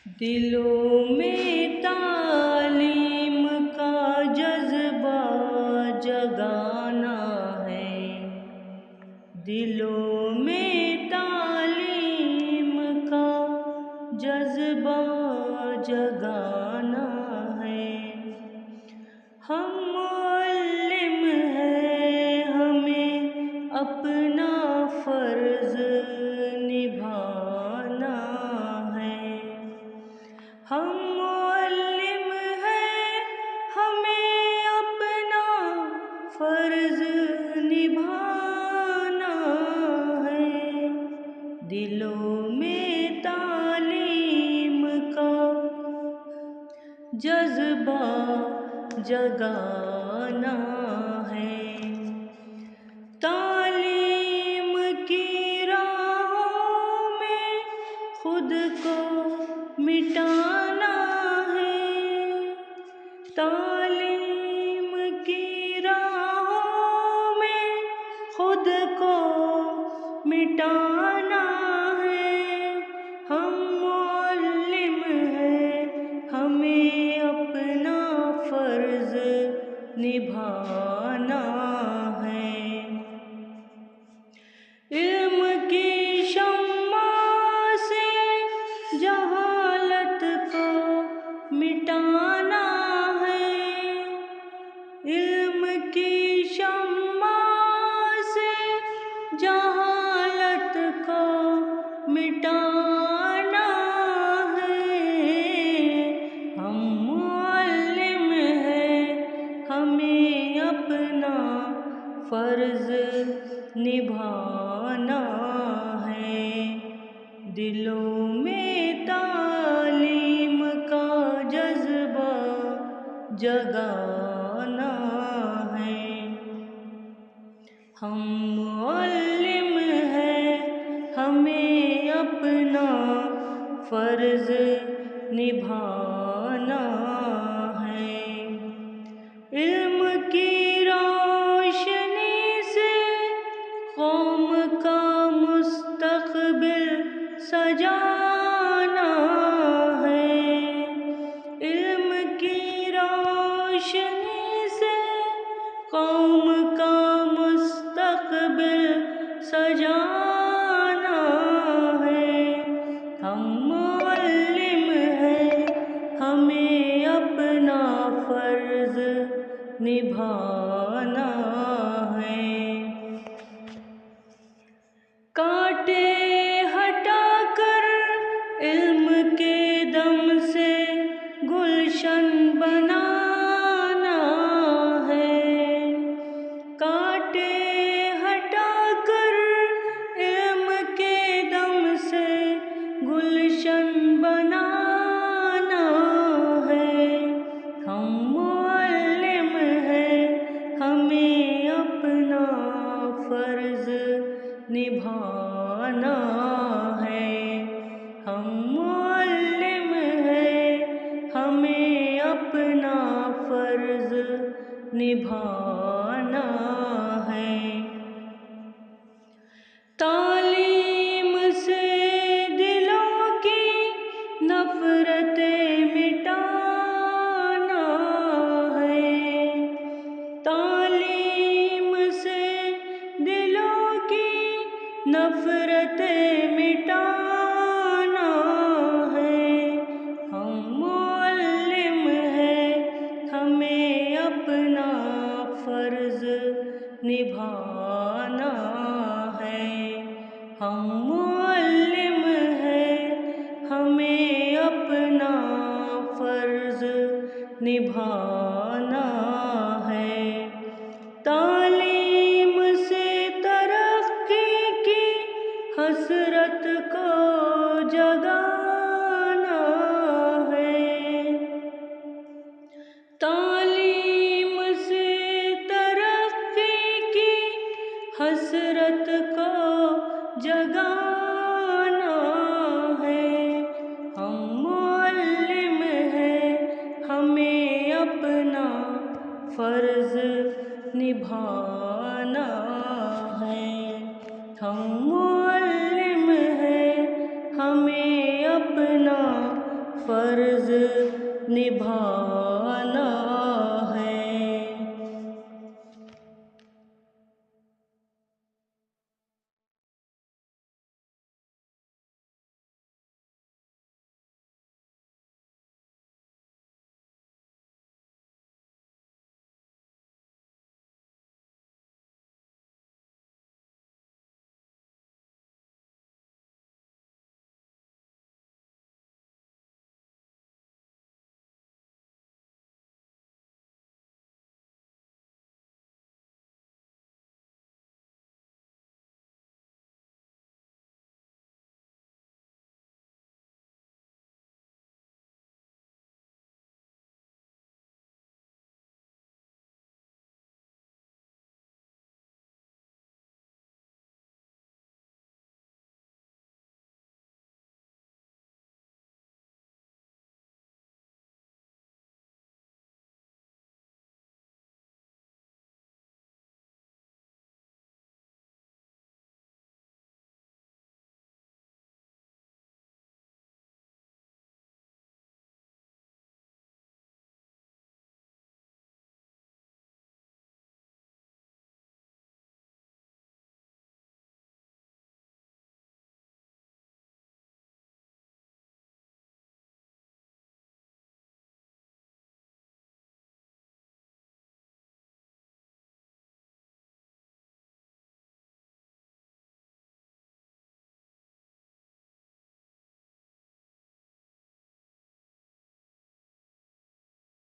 دلوں میں تعلیم کا جذبہ جگانا ہے، دلوں میں تعلیم کا جذبہ جگانا ہے۔ ہم معلم ہیں، ہمیں اپنا فرض نبھانا ہے۔ ہم معلم ہیں، ہمیں اپنا فرض نبھانا ہے۔ دلوں میں تعلیم کا جذبہ جگانا ہے۔ تعلیم کی راہوں میں خود کو مٹانا ہے، تعلیم کی راہوں میں خود کو مٹانا ہے۔ ہم معلم ہیں، ہمیں اپنا فرض نبھانا ہے۔ علم کی شمع سے جہالت کو مٹانا ہے، علم کی شمع سے جہالت کو مٹانا ہے۔ ہم معلم ہیں، ہمیں اپنا فرض نبھانا ہے۔ دلوں میں تعلیم کا جذبہ جگانا ہے۔ ہم معلم ہیں، ہمیں اپنا فرض نبھانا ہے۔ علم کی روشنی سے قوم کا مستقبل سجانا ہے، علم کی روشنی سے قوم کا مستقبل سجانا ہے۔ ہم معلم ہیں، ہمیں اپنا فرض نبھانا ہے۔ کانٹے ہٹا کر علم کے دم سے گلشن بنانا ہے، کانٹے ہٹا کر علم کے دم سے گلشن بنانا ہے۔ ہم معلم ہیں، ہمیں اپنا فرض نبھانا ہے۔ ہم معلم ہیں، ہمیں اپنا فرض نبھانا ہے۔ تعلیم سے دلوں کی نفرتیں مٹانا ہے، تعلیم سے دلوں کی نفرتیں مٹانا ہے۔ ہم معلم ہیں، ہمیں اپنا فرض نبھانا ہے۔ ہم معلم ہیں، ہمیں اپنا فرض نبھانا ہے۔ تعلیم سے ترقی کی حسرت کو جگانا ہے، تعلیم سے ترقی کی حسرت کو جگانا ہے۔ ہم معلم ہیں، ہمیں اپنا فرض نبھانا ہے۔ ہم معلم ہیں، ہمیں اپنا فرض نبھانا